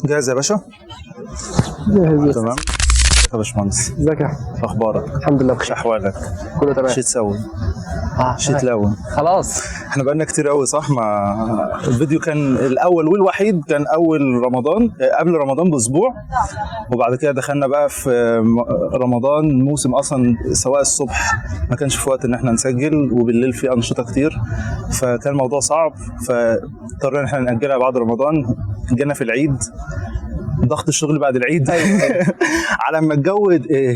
جاهز يا باشا؟ جاهز. تمام يا باشمهندس، ازيك يا اخبارك؟ الحمد لله ايش بخير، احوالك؟ كله تمام. شو تسوي؟ شو تمام. تلون؟ خلاص احنا بقالنا كتير قوي صح؟ ما الفيديو كان الاول والوحيد كان اول رمضان، قبل رمضان باسبوع، وبعد كده دخلنا بقى في رمضان موسم اصلا، سواء الصبح ما كانش في وقت ان احنا نسجل وبالليل في انشطه كتير، فكان الموضوع صعب، فاضطرينا ان احنا ناجلها بعد رمضان. جينا في العيد، ضغط الشغل بعد العيد على ما الجو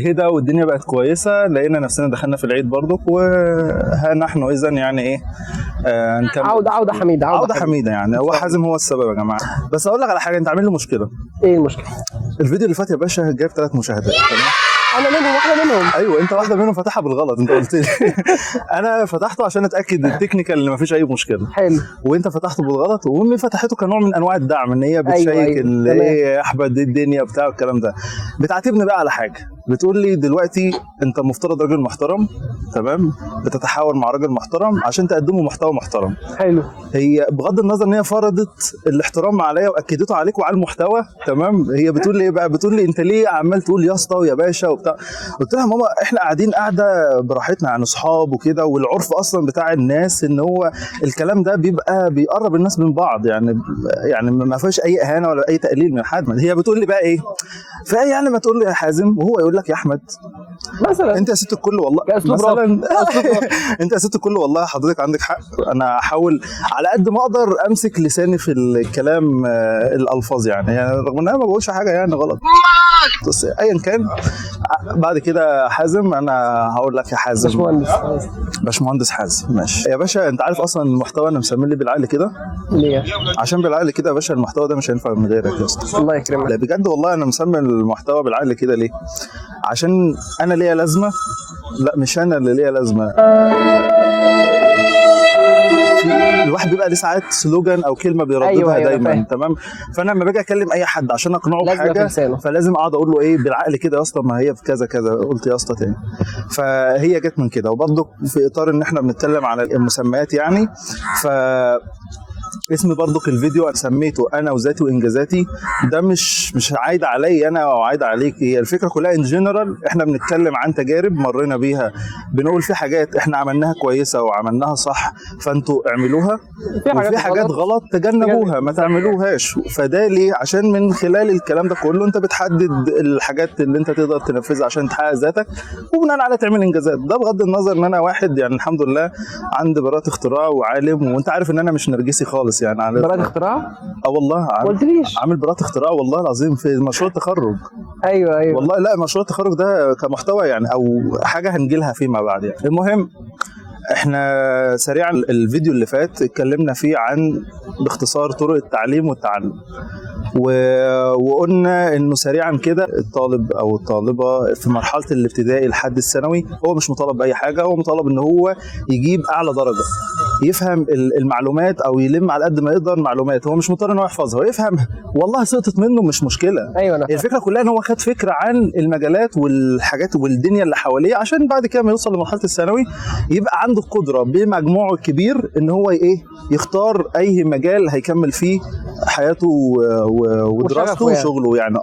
هدى والدنيا بقت كويسه، لقينا نفسنا دخلنا في العيد برضك، وها نحن اذا يعني ايه نكمل عودة حميدة. عودة حميدة يعني. هو حازم هو السبب يا جماعه. بس اقول لك على حاجه، انت عامل له مشكله. ايه المشكلة؟ الفيديو اللي فات يا باشا جايب 3 مشاهدات، تمام؟ انا منهم واحدة منهم. ايوه انت واحده منهم فاتحها بالغلط، انت قلت لي انا فتحته عشان اتاكد التكنيكال اللي ما فيش اي مشكله، حلو. وانت فتحته بالغلط، وامي فتحته كنوع من انواع الدعم، ان هي بتشيك أيوة. ايه يا احمد دي الدنيا بتاع الكلام ده. بتعاتبني بقى على حاجه، بتقول لي دلوقتي انت مفترض راجل محترم، تمام؟ بتتحاور مع راجل محترم عشان تقدمه محتوى محترم. حلو. هي بغض النظر ان هي فرضت الاحترام عليا واكدته عليك وعلى المحتوى، تمام؟ هي بتقول لي ايه بقى؟ بتقول لي انت ليه عمال تقول يا اسطى ويا باشا وبتاع؟ قلت لها ماما احنا قاعدين قاعده براحتنا عن اصحاب وكده، والعرف اصلا بتاع الناس ان هو الكلام ده بيبقى بيقرب الناس من بعض، يعني ما فيش اي اهانه ولا اي تقليل من حد. هي بتقول لي بقى ايه؟ فايه يعني ما تقول لي يا حازم وهو يقول لك يا احمد مثلا انت يا ست الكل والله مثلا انت يا ست الكل والله حضرتك عندك حق. انا هحاول على قد ما اقدر امسك لساني في الكلام، الالفاظ يعني رغم ان انا ما بقولش حاجه يعني غلط، بس ايا كان. بعد كده حازم، انا هقول لك يا حازم باشمهندس حازم، ماشي يا باشا. انت عارف اصلا المحتوى انا مسميه لي بالعقل كده ليه؟ عشان بالعقل كده يا باشا المحتوى ده مش هينفع من غيرك يا اسطى. الله يكرمك. لا بجد والله انا مسمي المحتوى بالعقل كده ليه؟ عشان انا ليا لازمه. لا مش انا اللي ليا لازمه، الواحد بيبقى ليه ساعات سلوجان او كلمه بيرددها أيوة دايما، تمام؟ فانا لما باجي اكلم اي حد عشان اقنعه بحاجه فلازم اقعد اقول له ايه بالعقل كده يا اسطى، ما هي في كذا كذا، قلت يا اسطى تاني. فهي جت من كده، وبرضه في اطار ان احنا بنتكلم على المسميات يعني. ف اسمي برضك الفيديو انا سميته انا وذاتي وانجازاتي، ده مش عايد علي انا او عايد عليك. هي الفكره كلها ان جنرال، احنا بنتكلم عن تجارب مرينا بيها، بنقول في حاجات احنا عملناها كويسه وعملناها صح فانتوا اعملوها، وفي حاجات غلط تجنبوها ما تعملوهاش. فده ليه؟ عشان من خلال الكلام ده كله انت بتحدد الحاجات اللي انت تقدر تنفذها عشان تحقق ذاتك، وبناء على تعمل انجازات. ده بغض النظر ان انا واحد يعني الحمد لله عندي براءة اختراع وعالم، وانت عارف ان انا مش نرجسي خالص يعني. على براءة اختراع؟ والله عامل براءة اختراع والله العظيم في مشروع التخرج. ايوه والله لا مشروع التخرج ده كمحتوى يعني او حاجه هنجيلها فيما بعد يعني. المهم احنا سريعا الفيديو اللي فات اتكلمنا فيه عن باختصار طرق التعليم والتعلم، وقلنا انه سريعا كده الطالب او الطالبه في مرحله الابتدائي لحد الثانوي هو مش مطالب باي حاجه، هو مطالب ان هو يجيب اعلى درجه، يفهم المعلومات او يلم على قد ما يقدر معلومات، هو مش مضطر ان هو يحفظها ويفهمها، والله سقطت منه مش مشكله. ايوه الفكره كلها ان هو خد فكره عن المجالات والحاجات والدنيا اللي حواليه، عشان بعد كده ما يوصل لمرحله الثانوي يبقى عنده القدره بمجموعه الكبير ان هو يختار اي مجال هيكمل فيه حياته ودراسته وشغله يعني.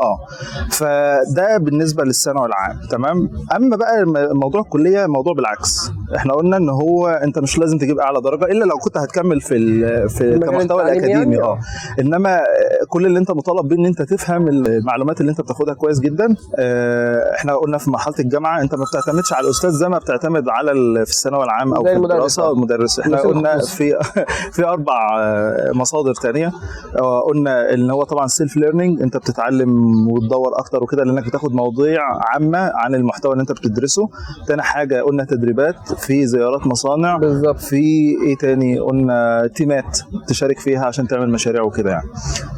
فده بالنسبه للثانوي العام، تمام؟ اما بقى موضوع الكليه موضوع بالعكس، احنا قلنا ان هو انت مش لازم تجيب اعلى درجه الا لو كنت هتكمل في المحتوى الاكاديمي يعني. انما كل اللي انت مطالب بيه ان انت تفهم المعلومات اللي انت بتاخدها كويس جدا. احنا قلنا في مرحله الجامعه انت ما بتعتمدش على الاستاذ زي ما بتعتمد على في الثانوي العام او في الدراسه المدرس. احنا قلنا في 4 مصادر ثانيه. قلنا ان هو طبعا سيلف ليرنينج، انت بتتعلم وتدور اكتر وكده لانك بتاخد مواضيع عامه عن المحتوى اللي انت بتدرسه. تاني حاجه قلنا تدريبات في زيارات مصانع بالظبط. في ايه تاني؟ قلنا تيمات تشارك فيها عشان تعمل مشاريع وكده يعني،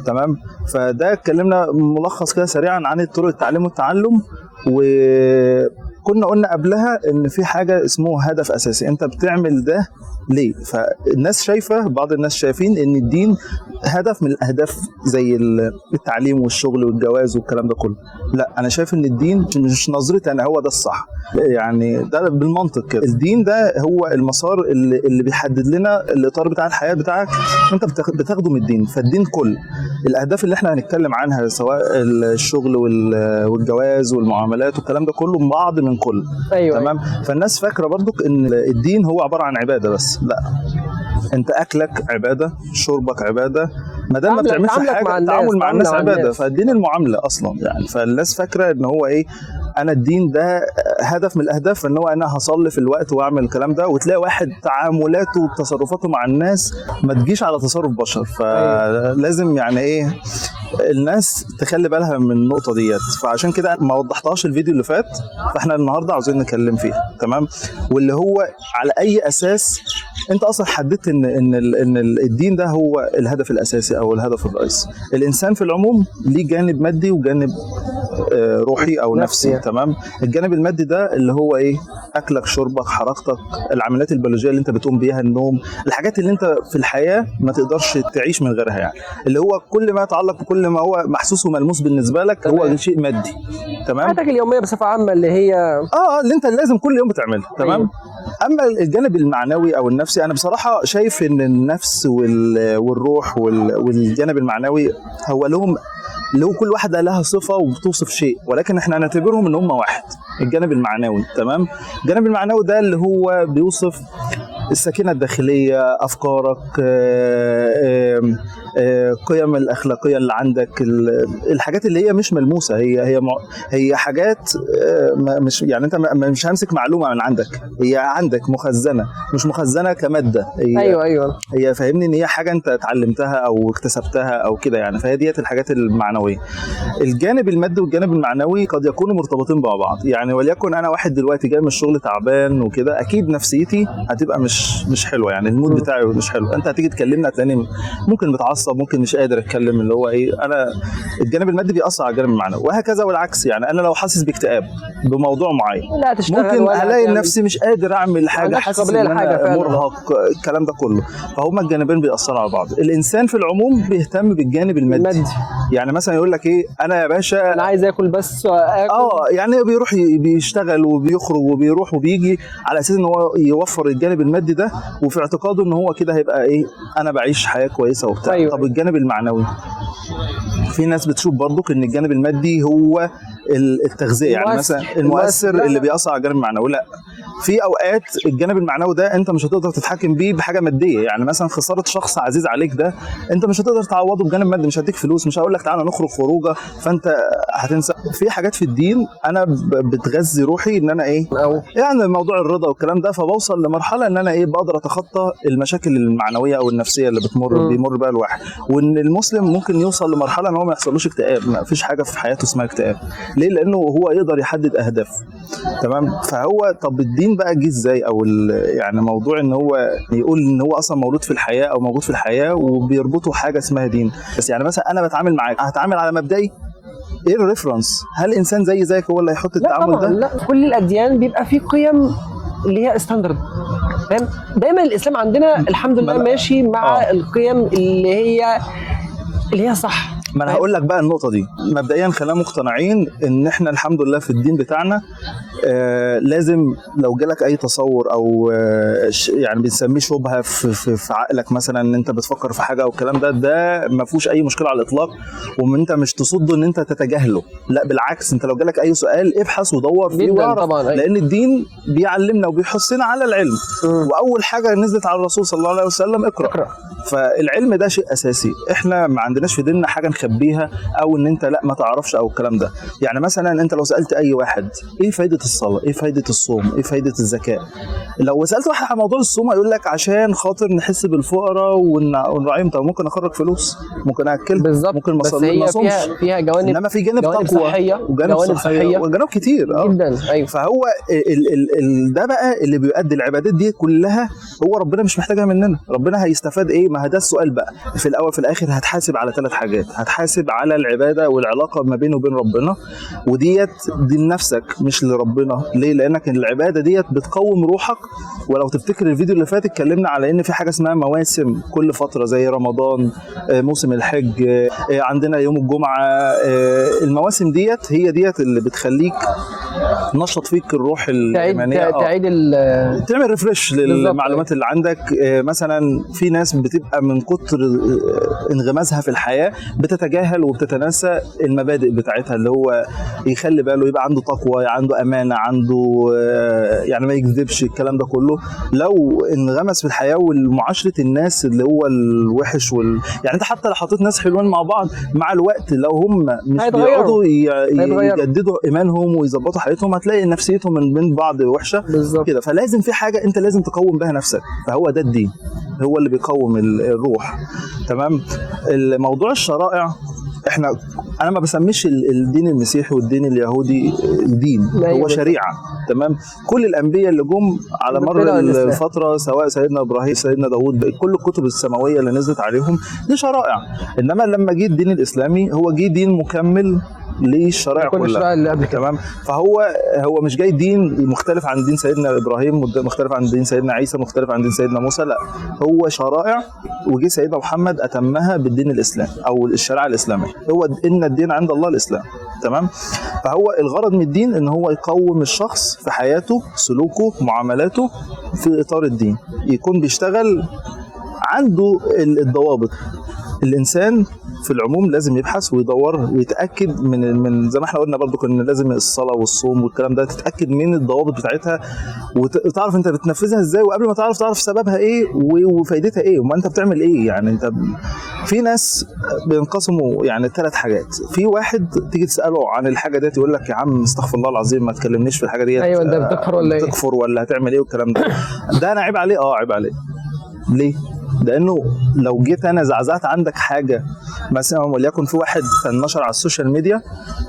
تمام؟ فده اتكلمنا ملخص كده سريعا عن طرق التعليم والتعلم. وكنا قلنا قبلها ان في حاجه اسمه هدف اساسي، انت بتعمل ده ليه؟ فالناس شايفه، بعض الناس شايفين ان الدين هدف من الاهداف زي التعليم والشغل والجواز والكلام ده كله. لا انا شايف ان الدين مش نظرتي انا هو ده الصح يعني، ده بالمنطق كده. الدين ده هو المسار اللي بيحدد لنا الاطار بتاع الحياه بتاعك، انت بتاخده من الدين. فالدين كل الاهداف اللي احنا هنتكلم عنها سواء الشغل والجواز والمعاملات والكلام ده كله بعض من كل. أيوة تمام. فالناس فاكره برضو ان الدين هو عباره عن عباده بس، لا، انت اكلك عباده، شربك عباده، ما دام ما بتعملش حاجه التعامل مع الناس عباده. فالدين المعامله اصلا يعني. فالناس فاكره ان هو ايه، انا الدين ده هدف من الاهداف، ان هو انا هصلي في الوقت واعمل الكلام ده، وتلاقي واحد تعاملاته وتصرفاته مع الناس ما تجيش على تصرف بشر. فلازم يعني ايه الناس تخلي بالها من النقطه ديت. فعشان كده ما وضحتهاش الفيديو اللي فات، فاحنا النهارده عاوزين نتكلم فيها. تمام. واللي هو على اي اساس انت اصلا حددت ان الدين ده هو الهدف الاساسي او الهدف الرئيسي. الانسان في العموم ليه جانب مادي وجانب روحي او نفسي. تمام. الجانب المادي ده اللي هو ايه، اكلك، شربك، حركتك، العمليات البيولوجيه اللي انت بتقوم بيها، النوم، الحاجات اللي انت في الحياه ما تقدرش تعيش من غيرها يعني، اللي هو كل ما يتعلق بكل ما هو محسوس وملموس بالنسبه لك هو شيء مادي. تمام. حياتك اليوميه بصفه عامه اللي هي اللي انت لازم كل يوم بتعملها. تمام. اما الجانب المعنوي او النفسي، انا بصراحه شايف ان النفس والروح والجانب المعنوي هو له كل واحده لها صفه وبتوصف شيء، ولكن احنا هنعتبرهم ان هم واحد. الجانب المعنوي. تمام. الجانب المعنوي ده اللي هو بيوصف السكينه الداخليه، افكارك، قيم الاخلاقيه اللي عندك، الحاجات اللي هي مش ملموسه، هي حاجات مش يعني انت مش همسك معلومه من عندك، هي عندك مخزنه، مش مخزنه كماده. ايوه هي فاهمني ان هي حاجه انت اتعلمتها او اكتسبتها او كده يعني. فهي ديت الحاجات المعنويه. الجانب المادي والجانب المعنوي قد يكونوا مرتبطين مع بعض يعني. وليكن انا واحد دلوقتي جاي من الشغل تعبان وكده، اكيد نفسيتي هتبقى مش حلوه يعني، المود بتاعي مش حلو. انت هتيجي تكلمني هتلاقيني ممكن متعصب، ممكن مش قادر اتكلم، اللي هو ايه، انا الجانب المادي بيأثر على الجانب المعنوي، وهكذا والعكس يعني. انا لو حاسس باكتئاب بموضوع معين ممكن الاقي نفسي مش قادر اعمل حاجه، حاسس ان انا مرهق، الكلام ده كله. فهما الجانبين بيأثروا على بعض. الانسان في العموم بيهتم بالجانب المادي يعني. مثلا يقول لك ايه، انا يا باشا انا عايز اكل بس اكل. يعني بيروح بيشتغل وبيخرج وبيروح وبيجي على اساس ان هو يوفر الجانب المادي ده، وفي اعتقاده ان هو كده هيبقى ايه، انا بعيش حياه كويسه وبتاع. أيوة. طب الجانب المعنوي، في ناس بتشوف برضك ان الجانب المادي هو التغذيه يعني، مثلا المؤثر اللي بيأثر على الجانب المعنوي. لا، في اوقات الجانب المعنوي ده انت مش هتقدر تتحكم بيه بحاجه ماديه يعني. مثلا خساره شخص عزيز عليك ده انت مش هتقدر تعوضه بجانب مادي، مش هديك فلوس، مش هقول لك تعالى نخرج خروجه فانت هتنسى. في حاجات في الدين انا بتغذي روحي ان انا ايه يعني موضوع الرضا والكلام ده، فبوصل لمرحله ان انا ايه بقدر اتخطى المشاكل المعنويه او النفسيه اللي بيمر بها الواحد. وان المسلم ممكن يوصل لمرحله ان هو ما يحصلوش اكتئاب، ما فيش حاجه في حياته اسمها اكتئاب. ليه؟ لانه هو يقدر يحدد اهدافه. تمام. فهو طب الدين بقى جه ازاي، او يعني موضوع ان هو يقول ان هو اصلا مولود في الحياه او موجود في الحياه وبيربطوا حاجه اسمها دين. بس يعني مثلا انا بتعامل معاك، هتعامل على مبدئي ايه الريفرنس؟ هل انسان زيك هو اللي هيحط التعامل ده؟ لا، كل الاديان بيبقى فيه قيم اللي هي ستاندرد. فاهم؟ دايما الاسلام عندنا الحمد لله ماشي مع القيم اللي هي صح. ما انا هقول لك بقى النقطه دي. مبدئيا خلينا مقتنعين ان احنا الحمد لله في الدين بتاعنا لازم لو جالك اي تصور او يعني بنسميه شبهه في عقلك، مثلا ان انت بتفكر في حاجه او الكلام ده ما فيهوش اي مشكله على الاطلاق، وان انت مش تصده ان انت تتجاهله. لا بالعكس، انت لو جالك اي سؤال ابحث ودور فيه واعرف، لان الدين بيعلمنا وبيحثنا على العلم. واول حاجه نزلت على الرسول صلى الله عليه وسلم اقرأ. فالعلم ده شيء اساسي. احنا ما عندناش في ديننا حاجه نخبيها او ان انت لا ما تعرفش او الكلام ده. يعني مثلا انت لو سالت اي واحد ايه فايده الصلاه، ايه فايده الصوم، ايه فايده الزكاه، لو سالت واحد على موضوع الصوم هيقول لك عشان خاطر نحس بالفقراء ونراعيهم. طب ممكن اخرج فلوس، ممكن اكل، ممكن ما اصومش، فيها جوانب، انما في جانب تقوى وجانب صحيه وجانب كتير جدا. ايوه. فهو ده بقى اللي بيؤدي العبادات دي كلها هو ربنا مي محتاجها مننا. ربنا هيستفاد ايه؟ ما ده السؤال بقى. في الاول في الاخر هتحاسب على 3 حاجات. هتحاسب على العباده والعلاقه ما بينه وبين ربنا، وديت دي لنفسك مش لربنا. ليه؟ لانك العباده ديت بتقوم روحك. ولو تفتكر الفيديو اللي فات اتكلمنا على ان في حاجه اسمها مواسم كل فتره، زي رمضان، موسم الحج، عندنا يوم الجمعه. المواسم ديت هي ديت اللي بتخليك نشط فيك الروح الايمانيه، تعمل ريفرش للمعلومات اللي عندك. مثلا في ناس بتبقى من كتر انغماسها في الحياه بتتجاهل وبتتناسى المبادئ بتاعتها، اللي هو يخلي باله، يبقى عنده تقوى، عنده امانه، عنده يعني ما يكذبش، الكلام ده كله. لو انغمس في الحياه والمعاشره الناس اللي هو الوحش يعني انت حتى لو حطيت ناس حلوين مع بعض، مع الوقت لو هم مش بيقعدوا يجددوا ايمانهم ويظبطوا حياتهم، هتلاقي نفسيتهم من بين بعض وحشه كده. فلازم في حاجه انت لازم تقوم بها نفسك، فهو ده الدين، هو اللي بيقوم الروح. تمام. الموضوع الشرائع، انا ما بسميش الدين المسيحي والدين اليهودي دين، هو شريعه. تمام. كل الانبياء اللي جم على مر الفتره، سواء سيدنا ابراهيم، سيدنا داوود، كل الكتب السماويه اللي نزلت عليهم دي شرائع. انما لما جه الدين الاسلامي هو جه دين مكمل للشرائع كلها. اللي قبل كده. تمام. فهو مش جاي دين مختلف عن دين سيدنا ابراهيم، مختلف عن دين سيدنا عيسى، مختلف عن دين سيدنا موسى، لا، هو شرائع، وجه سيدنا محمد اتمها بالدين الاسلامي او الشريعه الاسلاميه. هو ان الدين عند الله الاسلام. تمام. فهو الغرض من الدين ان هو يقوم الشخص في حياته، سلوكه، معاملاته في اطار الدين، يكون بيشتغل عنده الضوابط. الانسان في العموم لازم يبحث ويدور ويتاكد من زي ما احنا قلنا برضو، كنا لازم الصلاه والصوم والكلام ده تتاكد من الضوابط بتاعتها، وتعرف انت بتنفذها ازاي، وقبل ما تعرف سببها ايه وفايدتها ايه، وما انت بتعمل ايه. يعني انت في ناس بينقسموا يعني 3 حاجات. في واحد تيجي تساله عن الحاجه ديت يقول لك يا عم استغفر الله العظيم ما تكلمنيش في الحاجه ديت، ايوه انت بتكفر ولا ايه؟ بتكفر ولا هتعمل ايه والكلام ده انا عيب عليه. عيب عليه. ليه؟ لانه لو جيت انا زعزعت عندك حاجه، مثلا وليكن في واحد كان نشر على السوشيال ميديا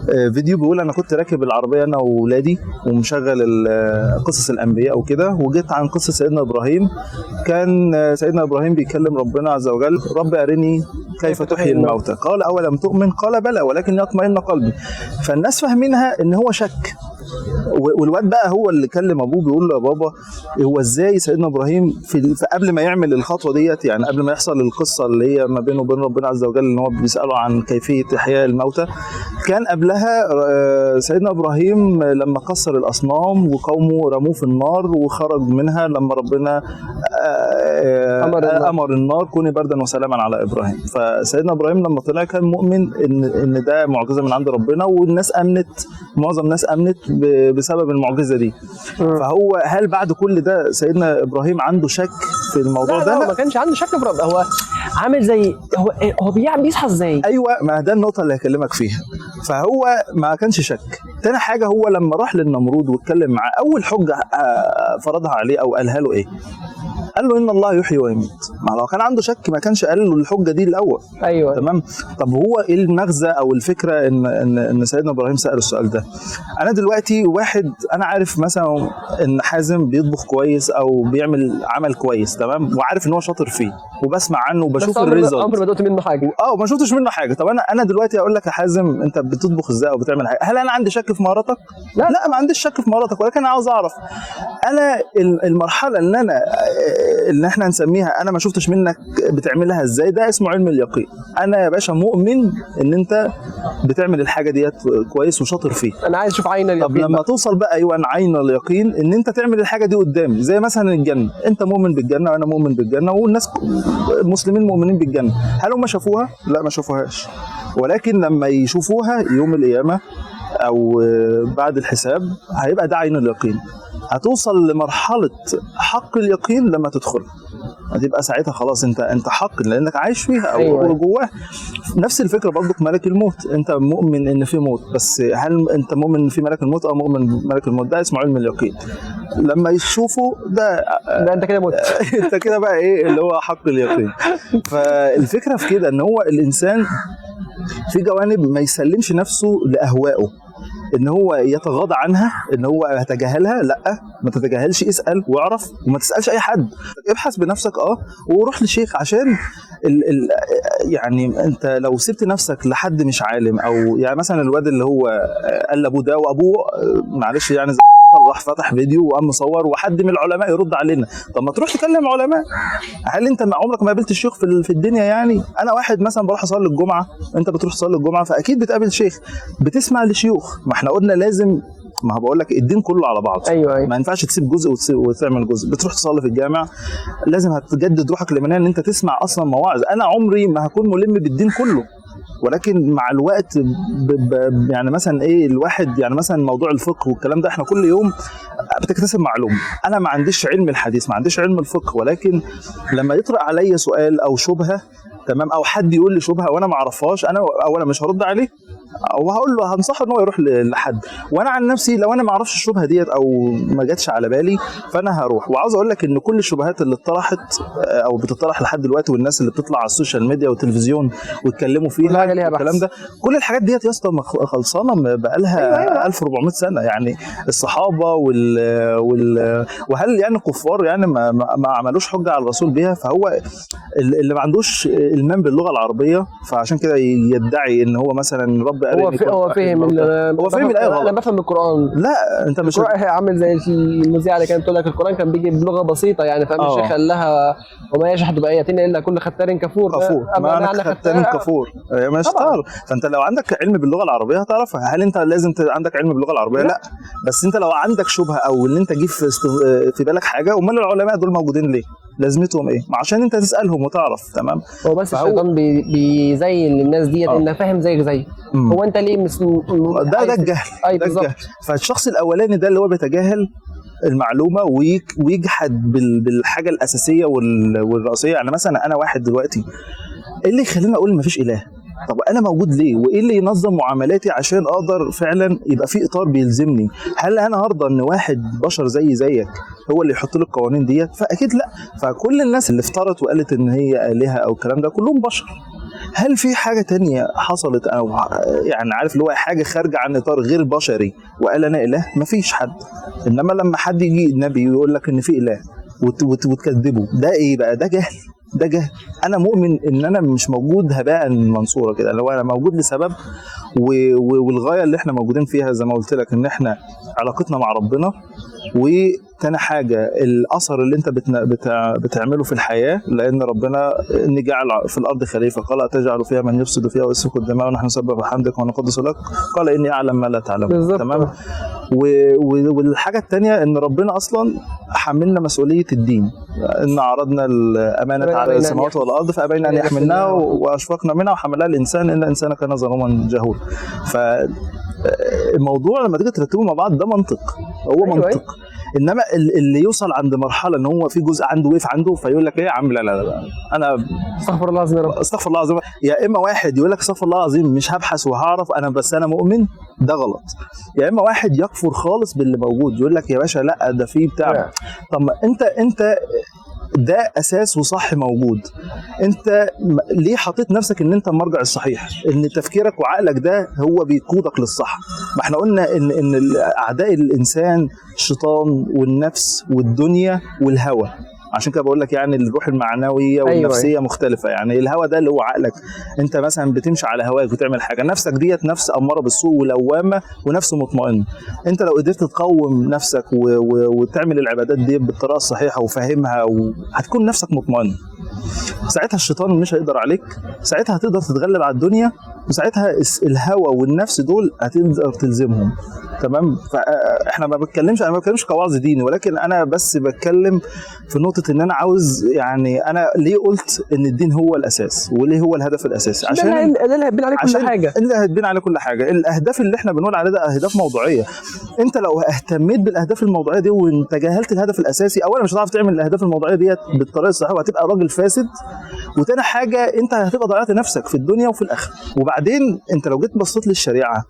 فيديو بيقول انا كنت راكب العربيه انا واولادي ومشغل قصص الانبياء وكده، وجيت عن قصه سيدنا ابراهيم، كان سيدنا ابراهيم بيكلم ربنا عز وجل: رب ارني كيف تحيي الموتى، قال اولم تؤمن، قال بلى ولكن يطمئن قلبي. فالناس فاهمينها ان هو شك. والواد بقى هو اللي كلم ابوه بيقول له: يا بابا هو ازاي سيدنا ابراهيم في قبل ما يعمل الخطوه ديت، يعني قبل ما يحصل القصه اللي هي ما بينه وبين ربنا عز وجل ان هو بيساله عن كيفيه احياء الموتى، كان قبلها سيدنا ابراهيم لما كسر الاصنام وقومه رموه في النار وخرج منها لما ربنا امر النار كوني بردا وسلاما على ابراهيم. فسيدنا ابراهيم لما طلع كان مؤمن ان ده معجزه من عند ربنا، والناس امنت، معظم الناس امنت بسبب المعجزه دي. فهو هل بعد كل ده سيدنا ابراهيم عنده شك في الموضوع ده؟ لا ما كانش عنده شك في ربنا. هو عامل زي هو بيصحى ازاي؟ ايوه، ما ده النقطه اللي هكلمك فيها. فهو ما كانش شك. تاني حاجه، هو لما راح للنمرود واتكلم معاه، اول حجه فرضها عليه او قالها له ايه؟ قال له ان الله يحيي ويميت. ما لو كان عنده شك ما كانش قال له الحجه دي الاول. ايوه تمام. طب هو ايه المغزى او الفكره ان سيدنا ابراهيم سال السؤال ده؟ انا دلوقتي واحد انا عارف مثلا ان حازم بيطبخ كويس او بيعمل عمل كويس، تمام، وعارف ان هو شاطر فيه وبسمع عنه وبشوف الريزلت، عمري ما دقت منه حاجه. ما شفتش منه حاجه. طب انا دلوقتي اقول لك يا حازم انت بتطبخ ازاي او بتعمل حاجه، هل انا عندي شك في مهاراتك؟ لا ما عنديش شك في مهاراتك، ولكن انا عاوز اعرف انا المرحله اللي احنا نسميها انا ما شفتش منك بتعملها ازاي، ده اسمه علم اليقين. انا يا باشا مؤمن ان انت بتعمل الحاجه ديت كويس وشاطر فيه، انا عايز اشوف عين اليقين. طب لما توصل بقى عين اليقين ان انت تعمل الحاجه دي قدامي، زي مثلا الجنه، انت مؤمن بالجنه وانا مؤمن بالجنه والناس المسلمين مؤمنين بالجنه، هل هم شافوها؟ لا ما شافوهاش، ولكن لما يشوفوها يوم القيامه او بعد الحساب هيبقى ده عين اليقين. هتوصل لمرحله حق اليقين لما تدخل، هتبقى ساعتها خلاص انت حق لانك عايش فيها او جواها. نفس الفكره برضو في ملك الموت، انت مؤمن ان في موت، بس هل انت مؤمن ان في ملك الموت او مؤمن بملك الموت؟ ده اسمه علم اليقين. لما يشوفوا ده انت كده مت انت كده بقى ايه اللي هو حق اليقين. فالفكره في كده ان هو الانسان في جوانب ما يسلمش نفسه لاهوائه، ان هو يتغاضى عنها، ان هو يتجاهلها. لا ما تتجاهلش، اسال واعرف وما تسالش اي حد، ابحث بنفسك وروح لشيخ. عشان يعني انت لو سبت نفسك لحد مش عالم، او يعني مثلا الواد اللي هو قال لابوه ده، وابوه معلش يعني راح فتح فيديو وقام مصور وحد من العلماء يرد علينا، طب ما تروح تكلم علماء. هل انت عمرك ما قابلت الشيخ في الدنيا؟ يعني انا واحد مثلا بروح اصلي الجمعه، انت بتروح تصلي الجمعه، فاكيد بتقابل شيخ، بتسمع لشيوخ. ما احنا قلنا لازم ما بقول لك الدين كله على بعض. ايوه ما ينفعش تسيب جزء وتعمل جزء. بتروح تصلي في الجامع لازم هتجدد روحك الايمانيه ان انت تسمع اصلا مواعظ. انا عمري ما هكون ملم بالدين كله، ولكن مع الوقت يعني مثلا ايه الواحد يعني مثلا موضوع الفقه والكلام ده احنا كل يوم بتكتسب معلومه. انا ما عنديش علم الحديث، ما عنديش علم الفقه، ولكن لما يطرق عليا سؤال او شبهه تمام، او حد يقول لي شبهه وانا ما اعرفهاش، انا اولا مش هرد عليه او هقول له هنصحه ان هو يروح لحد. وانا عن نفسي لو انا ما اعرفش الشبهه ديت او ما جاتش على بالي فانا هروح. وعاوز اقول لك ان كل الشبهات اللي اتطرحت او بتطرح لحد دلوقتي والناس اللي بتطلع على السوشيال ميديا والتلفزيون ويتكلموا فيها الكلام ده، كل الحاجات ديت يا اسطى خلصانه بقالها 1400 سنه. يعني الصحابه وهل يعني الكفار يعني ما عملوش حجه على الرسول بيها؟ فهو اللي ما عندوش المام باللغه العربيه فعشان كده يدعي ان هو مثلا رب هو فهم الايه غلط. انا بفهم القران. لا انت مش القران عامل زي المذيعه اللي كانت تقول لك القران كان بيجي بلغه بسيطه يعني، فاهم الشيخ قال لها وما يجحد باياتنا الا كل ختار كفور. ما انا ختار كفور مش تعرف. فانت لو عندك علم باللغه العربيه هتعرفها. هل انت لازم عندك علم باللغه العربيه؟ لا. بس انت لو عندك شبهه او ان انت جيب في بالك حاجه، امال العلماء دول موجودين ليه؟ لازمتهم ايه؟ عشان انت تسالهم وتعرف. تمام. هو بس الشيطان بيزين للناس ديت انها فاهم زيك هو انت ليه ده الجهل. ده الجهل. فالشخص الاولاني ده اللي هو بيتجاهل المعلومه ويجحد بالحاجه الاساسيه والرئيسيه. يعني مثلا انا واحد دلوقتي ايه اللي يخليني اقول مفيش اله؟ طب انا موجود ليه؟ وايه اللي ينظم معاملاتي عشان اقدر فعلا يبقى في اطار بيلزمني؟ هل انا هرضى ان واحد بشر زيك هو اللي يحط لي القوانين ديت؟ فاكيد لا. فكل الناس اللي افترضت وقالت ان هي الهه او الكلام ده كلهم بشر. هل في حاجه تانية حصلت او يعني عارف اللي هو حاجه خارجه عن اطار غير بشري وقال انا اله؟ مفيش حد. انما لما حد يجي النبي ويقول لك ان في اله وتكذبه، ده ايه بقى؟ ده جهل. ده جهل. انا مؤمن ان انا مش موجود هباء منصورا كده، اللي هو انا موجود لسبب والغايه اللي احنا موجودين فيها زي ما قلت لك ان احنا علاقتنا مع ربنا. وتاني حاجه الاثر اللي انت بتعمله في الحياه، لان ربنا ان جعل في الارض خليفه قال تجعل فيها من يفسد فيها ويسفك الدماء ونحن نسبح بحمدك ونقدس لك قال اني اعلم ما لا تعلم. تمام. والحاجه الثانيه ان ربنا اصلا حملنا مسؤوليه الدين، ان عرضنا الامانه على السماوات والارض فابين ان يحملناها واشفقنا منها وحملها الانسان ان الانسان كان ظلوما جهولا. فالموضوع لما تيجي ترتبه مع بعض ده منطق، هو منطق. انما اللي يوصل عند مرحله ان هو في جزء عنده وقف عنده فيقول لك ايه يا عم لا انا استغفر الله العظيم يا رب، استغفر الله العظيم. يا اما واحد يقول لك استغفر الله العظيم مش هبحث وهعرف انا بس انا مؤمن، ده غلط. يا اما واحد يكفر خالص باللي موجود يقول لك يا باشا لا ده في بتاع. طب ما انت ده اساس وصح موجود، انت ليه حطيت نفسك ان انت المرجع الصحيح؟ ان تفكيرك وعقلك ده هو بيقودك للصح. ما احنا قلنا ان اعداء الانسان الشيطان والنفس والدنيا والهوى. عشان كده بقول لك يعني الروح المعنويه والنفسيه مختلفه. يعني الهوى ده اللي هو عقلك، انت مثلا بتمشي على هواك وتعمل حاجه. نفسك ديت نفس اماره بالسوء ولوامه ونفس مطمئن. انت لو قدرت تقوم نفسك وتعمل العبادات دي بالطريقه الصحيحه وفاهمها هتكون نفسك مطمئن. ساعتها الشيطان مش هيقدر عليك، ساعتها هتقدر تتغلب على الدنيا، وساعتها الهوى والنفس دول هتقدر تلزمهم. تمام. فاحنا انا ما بتكلمش كوعظ ديني، ولكن انا بس بتكلم في نقطه ان انا عاوز يعني انا ليه قلت ان الدين هو الاساس وليه هو الهدف الاساسي؟ عشان ده اللي هتبين عليه كل حاجه. اللي هتبين عليه كل حاجه. الاهداف اللي احنا بنقول عليها ده اهداف موضوعيه. انت لو اهتميت بالاهداف الموضوعيه دي وانت جاهلت الهدف الاساسي، اولا مش هتعرف تعمل الاهداف الموضوعيه ديت بالطريقه الصحيحه وهتبقى راجل فاسد. وتاني حاجه انت هتبقى ضيعت نفسك في الدنيا وفي الاخره. وبعدين انت لو جيت بصيت للشريعه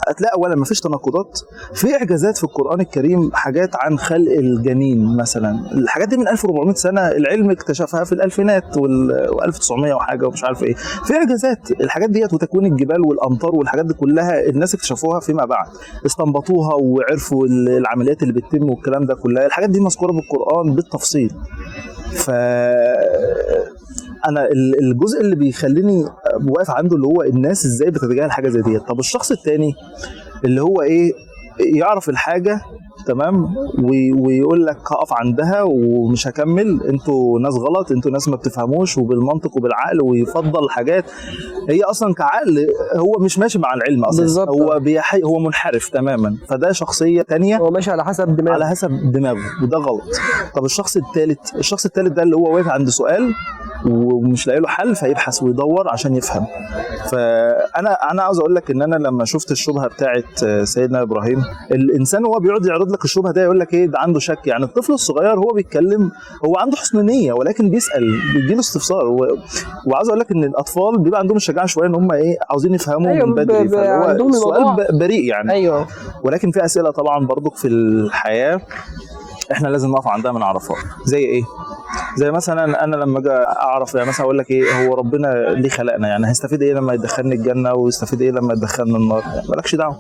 هتلاقي اولا مفيش تناقضات، في اعجازات في القران الكريم، حاجات عن خلق الجنين مثلا. الحاجات دي من 1400 سنه العلم اكتشفها في الالفينات و1900 وحاجه ومش عارف ايه. في اعجازات الحاجات ديت، وتكوين الجبال والامطار والحاجات دي كلها الناس اكتشفوها فيما بعد، استنبطوها وعرفوا العمليات اللي بتتم والكلام ده كلها. الحاجات دي مذكوره بالقران بالتفصيل. انا الجزء اللي بيخليني واقف عنده اللي هو الناس ازاي بتتجاهل حاجه زي ديت. طب الشخص الثاني اللي هو ايه، يعرف الحاجه تمام، ويقول لك هقف عندها ومش هكمل، انتوا ناس غلط، انتوا ناس ما بتفهموش، وبالمنطق وبالعقل، ويفضل حاجات هي اصلا كعقل هو مش ماشي مع العلم اصلا، هو هو منحرف تماما. فده شخصيه تانية، هو ماشي على حسب دماغه، على حسب دماغه، وده غلط. طب الشخص الثالث ده اللي هو واقف عند سؤال ومش لاقي له حل، فيبحث ويدور عشان يفهم. فانا عاوز اقول لك ان انا لما شفت الشبهه بتاعت سيدنا ابراهيم، الانسان هو بيقعد يعرض لك الشبهه ده يقول لك ايه ده عنده شك. يعني الطفل الصغير هو بيتكلم هو عنده حسن نيه، ولكن بيسال، بيجي له استفسار. وعاوز اقول لك ان الاطفال بيبقى عندهم الشجاعه شويه ان هم ايه عاوزين يفهموا من بدري، فهو سؤال بريء يعني. ايوه. ولكن في اسئله طبعا برضك في الحياه احنا لازم نقف عندها من عرفات. زي ايه؟ زي مثلا انا لما اجي اعرف، يعني مثلا اقول لك ايه هو ربنا ليه خلقنا، يعني هيستفيد ايه لما يدخلني الجنه ويستفيد ايه لما يدخلني النار؟ يعني مالكش دعوه.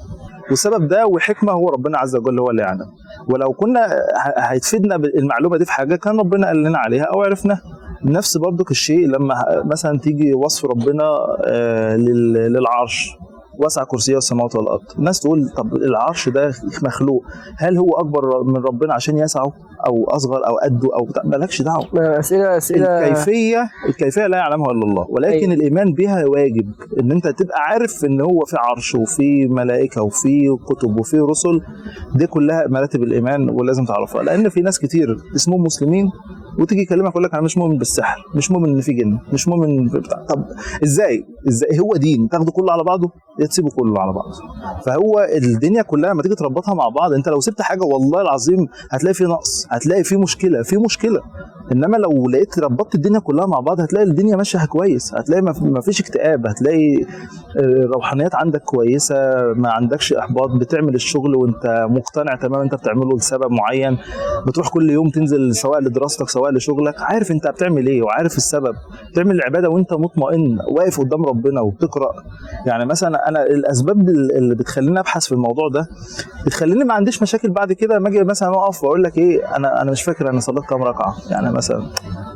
والسبب ده وحكمه هو ربنا عز وجل هو اللي يعلم. ولو كنا هيتفيدنا المعلومه دي في حاجه كان ربنا قال لنا عليها او عرفناها. نفس برضك الشيء لما مثلا تيجي وصف ربنا للعرش، وسع كرسيه السماوات والارض. الناس تقول طب العرش ده مخلوق، هل هو اكبر من ربنا عشان يسعه او اصغر او قده او بتاع؟ مالكش دعوه. اسئله الكيفيه لا يعلمها الا الله، ولكن أيوة. الايمان بها واجب، ان انت تبقى عارف ان هو في عرش وفي ملائكه وفي كتب وفي رسل. دي كلها مراتب الايمان ولازم تعرفها. لان في ناس كتير اسمهم مسلمين وتيجي يكلمك يقول لك انا مش مؤمن بالسحر، مش مؤمن ان في جن، مش مؤمن طب ازاي هو دين تاخده كله على بعضه يا تسيبه كله على بعضه؟ فهو الدنيا كلها لما تيجي تربطها مع بعض، انت لو سبت حاجه والله العظيم هتلاقي في نقص، هتلاقي في مشكله. انما لو لقيت ربطت الدنيا كلها مع بعض هتلاقي الدنيا ماشيه كويس، هتلاقي ما فيش اكتئاب، هتلاقي الروحانيات عندك كويسه، ما عندكش احباط، بتعمل الشغل وانت مقتنع تماما انت بتعمله لسبب معين، بتروح كل يوم تنزل سواء لدراستك سواء لشغلك عارف انت بتعمل ايه وعارف السبب، بتعمل العباده وانت مطمئن واقف قدام ربنا وبتقرا. يعني مثلا انا الاسباب اللي بتخليني ابحث في الموضوع ده بتخليني ما عنديش مشاكل بعد كده لما اجي مثلا اقف واقول لك ايه انا مش فاكر انا صليت كام ركعه. يعني مثلا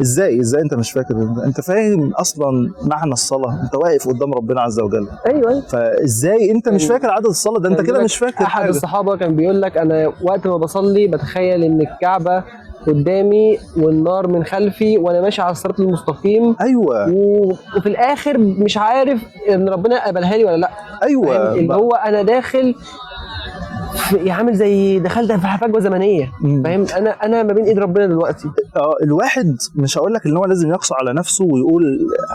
ازاي انت مش فاكر؟ انت فاهم اصلا معنى الصلاه؟ انت واقف قدام ربنا عز وجل. ايوه. فازاي انت مش فاكر عدد الصلاه؟ ده انت كده مش فاكر. احد الصحابه كان بيقول لك انا وقت ما بصلي بتخيل ان الكعبه قدامي والنار من خلفي وانا ماشي على الصراط المستقيم. ايوه. وفي الاخر مش عارف ان ربنا قبلها لي ولا لا. ايوه. اللي هو انا داخل عامل زي دخلت في فجوه زمنيه. فاهم؟ انا ما بين ايد ربنا دلوقتي. الواحد مش هقول لك ان هو لازم يقسو على نفسه ويقول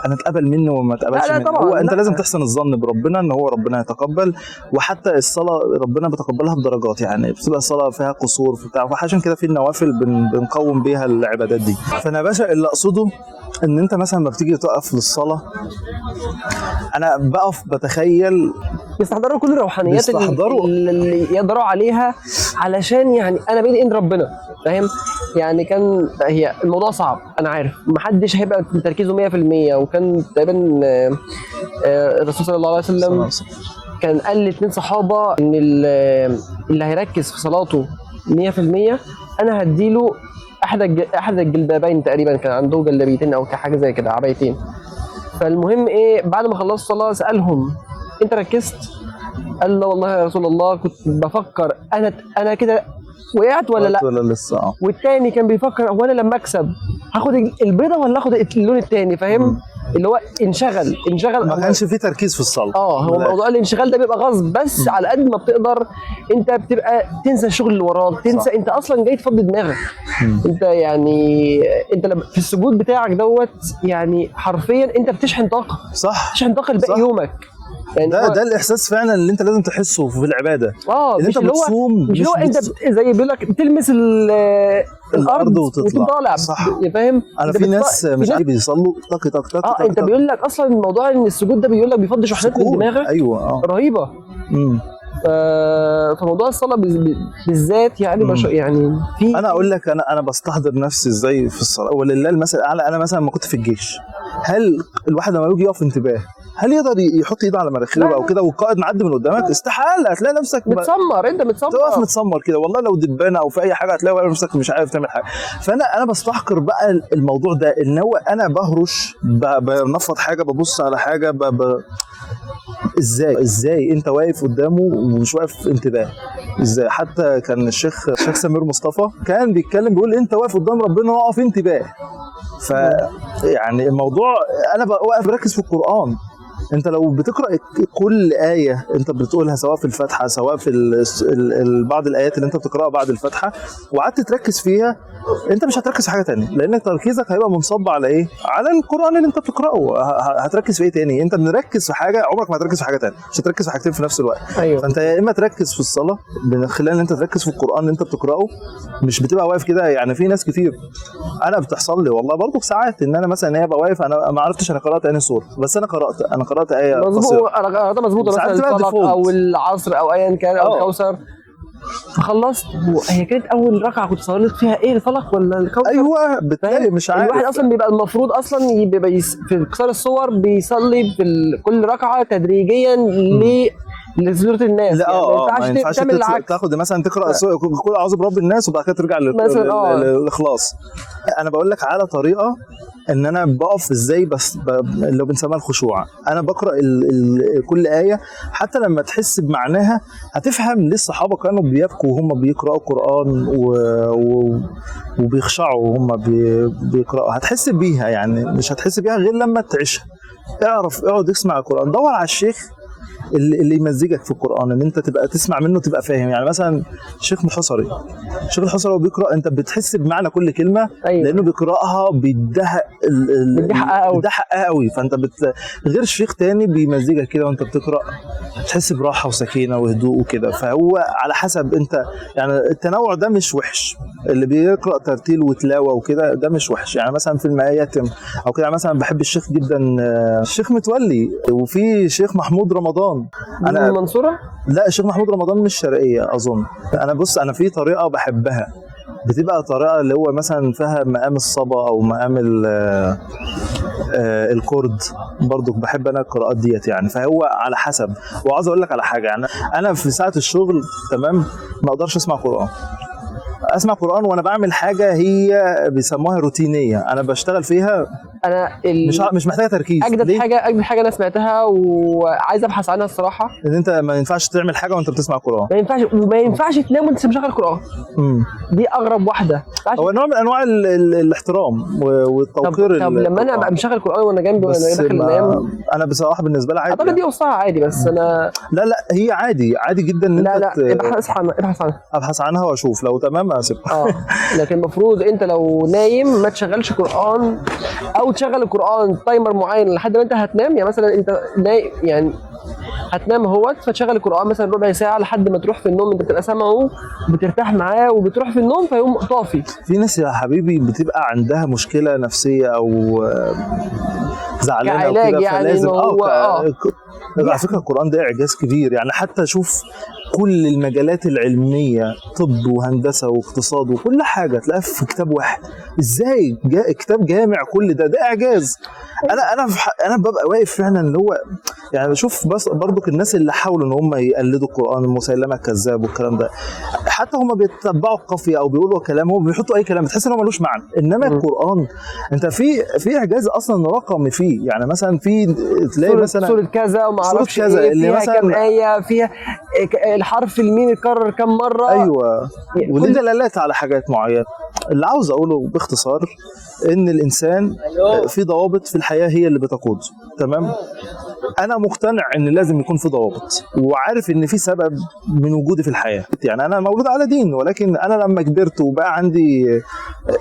انا اتقبل مني وما اتقبلش مني. هو انت لازم تحسن الظن بربنا ان هو ربنا يتقبل. وحتى الصلاه ربنا بيتقبلها بدرجات، يعني بتبقى الصلاه فيها قصور في بتاع، فعشان كده في النوافل بنقوم بيها العبادات دي. فانا يا باشا اللي اقصده ان انت مثلا لما بتيجي تقف للصلاه انا بقف بتخيل يستحضروا كل الروحانيات اللي يقدروا عليها علشان يعني انا بين ايد ربنا. فاهم؟ يعني كان هي الموضوع صعب انا عارف، محدش هيبقى تركيزه 100%. وكان تقريبا الرسول صلى الله عليه وسلم كان قال ل2 صحابه ان اللي هيركز في صلاته 100% انا هديله احد الجلبابين. تقريبا كان عنده جلابيتين او حاجه زي كده، عبايتين. فالمهم ايه، بعد ما خلصت الصلاه سالهم انت ركزت؟ قال له والله يا رسول الله كنت بفكر انا كده وقعت ولا لا، ولا لسه. والتاني كان بيفكر هو انا لما اكسب هاخد البيضه ولا هاخد اللون التاني. فاهم؟ اللي هو انشغل ما كانش فيه تركيز في الصلاه. هو موضوع الانشغال ده بيبقى غصب، بس على قد ما بتقدر انت بتبقى تنسى الشغل اللي وراك، تنسى صح. انت اصلا جاي تفضي دماغك. انت يعني انت في السجود بتاعك دوت يعني حرفيا انت بتشحن طاقه. صح، بتشحن طاقه لباقي يومك. يعني ده الاحساس فعلا اللي انت لازم تحسه في العباده. اللي انت بتصوم مش هو انت زي بيقول لك تلمس الارض وتطلع. صح. فاهم؟ انا في ناس مش عارف بيصلوا طق انت بيقول لك اصلا الموضوع ان السجود ده بيقول لك بيفضي شحنات من دماغك. ايوه. رهيبه. فموضوع الصلاه بالذات يعني يعني في انا اقول لك انا بستحضر نفسي ازاي في الصلاه ولله المثل الاعلى. انا مثلا لما كنت في الجيش، هل الواحد لما يجي يقف انتباه هل يقدر يحط ايده على مناخيره او كده والقائد معدي من قدامك؟ استحاله. هتلاقي نفسك متسمر، انت تقف متسمر كده. والله لو دبانه او في اي حاجه هتلاقي نفسك مش عارف تعمل حاجه. فانا بستحقر بقى الموضوع ده، ان هو انا بهرش بنفض حاجه، ببص على حاجه ازاي انت واقف قدامه ومش واقف انتباه؟ ازاي. حتى كان الشيخ سمير مصطفى كان بيتكلم بيقول انت واقف قدام ربنا واقف انتباه. فيعني الموضوع انا واقف بركز في القرآن. انت لو بتقرا كل ايه انت بتقولها سواء في الفاتحه سواء في بعض الايات اللي انت بتقراها بعد الفاتحه وقعدت تركز فيها، انت مش هتركز في حاجه تانية، لان تركيزك هيبقى منصب على ايه؟ على القران اللي انت بتقراه. هتركز في ايه تاني؟ انت مركز في حاجه عمرك ما هتركز في حاجه تانية، مش هتركز في حاجتين في نفس الوقت. أيوة. فانت يا اما تركز في الصلاه من خلال ان انت تركز في القران اللي انت بتقراه، مش بتبقى واقف كده. يعني في ناس كتير انا بتحصل لي والله برضو ساعات ان انا مثلا ابقى واقف انا ما عرفتش انا قرات انهي سوره، بس انا قرات ايه مظبوط مثلا الفلق او العصر او ايا كان او الكوثر، فخلصت. هي كانت اول ركعه كنت صليت فيها ايه؟ الفلق ولا الكوثر؟ ايوه بتلاقي مش عارف. الواحد اصلا بيبقى المفروض اصلا يبقى في قصار الصور بيصلي في كل ركعه تدريجيا لسوره الناس. لا يعني ما ينفعش تعمل العكس، تاخد مثلا تقرا كل اعوذ برب الناس وبعد كده ترجع للاخلاص. انا بقول لك على طريقه ان انا بقف ازاي، بس اللي بنسميها الخشوع. انا بقرا كل ايه حتى لما تحس بمعناها هتفهم ليه الصحابه كانوا بيبكوا وهم بيقراوا القران وبيخشعوا وهم بيقراوا. هتحس بيها، يعني مش هتحس بيها غير لما تعيشها. اقعد اسمع القران، دور على الشيخ اللي يمزجك في القرآن، ان انت تبقى تسمع منه تبقى فاهم. يعني مثلا الشيخ الحصري وهو بيقرأ انت بتحس بمعنى كل كلمة. أيوة. لانه بيقرأها بيديها حقها قوي. فانت غير الشيخ تاني بيمزجك كده وانت بتقرأ تحس براحة وسكينة وهدوء وكده. فهو على حسب انت، يعني التنوع ده مش وحش، اللي بيقرأ ترتيل وتلاوة وكده ده مش وحش. يعني مثلا في المآياتم او كده، مثلا بحب الشيخ جدا الشيخ متولي، وفي شيخ محمود رمضان. انا المنصورة؟ لا الشيخ محمود رمضان مش شرقية اظن. انا في طريقة بحبها، بتبقى طريقة اللي هو مثلا فيها مقام الصبا او مقام الكرد، برضو بحب انا القراءات ديت. يعني فهو على حسب. وعاوز اقول لك على حاجة، يعني انا في ساعة الشغل تمام ما اقدرش اسمع قرآن وانا بعمل حاجة هي بيسموها روتينية انا بشتغل فيها. انا مش محتاجه تركيز. اجدد حاجه انا سمعتها وعايز ابحث عنها الصراحه، ان انت ما ينفعش تعمل حاجه وانت بتسمع قرآن. ما ينفعش تنام وانت مشغل قرآن. دي اغرب واحده. هو نوع من انواع الاحترام والتوقير. طب لما انا ابقى مشغل قرآن وانا جنبي وانا داخل انام، انا بصراحه بالنسبه لي عادي. اعتقد دي وصاها عادي، بس انا لا هي عادي جدا ان لا ابحث عنها واشوف لو تمام اسيبها. لكن المفروض انت لو نايم ما تشغلش قرآن، او تشغل القرآن تايمر معين لحد ما انت هتنام. يعني مثلا انت نايم يعني هتنام اهوت، فتشغل القرآن مثلا ربع ساعة لحد ما تروح في النوم، انت بتبقى سامعه وبترتاح معاه وبتروح في النوم فيقوم طافي. في ناس يا حبيبي بتبقى عندها مشكلة نفسية او زعلانة وكده، يعني فلازم على فكرة القرآن ده إعجاز كبير. يعني حتى شوف كل المجالات العلمية، طب وهندسة واقتصاد وكل حاجة تلاقيها في كتاب واحد. ازاي كتاب جامع كل ده إعجاز. انا ببقى واقف فعلا اللي هو يعني بشوف بس برضو الناس اللي حاولوا ان هم يقلدوا القرآن، مسيلمة الكذاب والكلام ده، حتى هم بيتبعوا القافية او بيقولوا كلام، هم بيحطوا اي كلام تحس انه ملوش معنى. انما القرآن انت في اعجاز اصلا رقمي فيه. يعني مثلا تلاقي مثلا سورة كذا وما اعرفش ايه، فيها مثلا كم آية، فيها الحرف الميم يتكرر كم مرة. ايوه ودي دلالات على حاجات معينة. اللي عاوز اقوله باختصار ان الانسان في ضوابط في الحياة هي اللي بتقوده. تمام. انا مقتنع ان لازم يكون في ضوابط، وعارف ان في سبب من وجودي في الحياة. يعني انا مولود على دين، ولكن انا لما كبرت وبقى عندي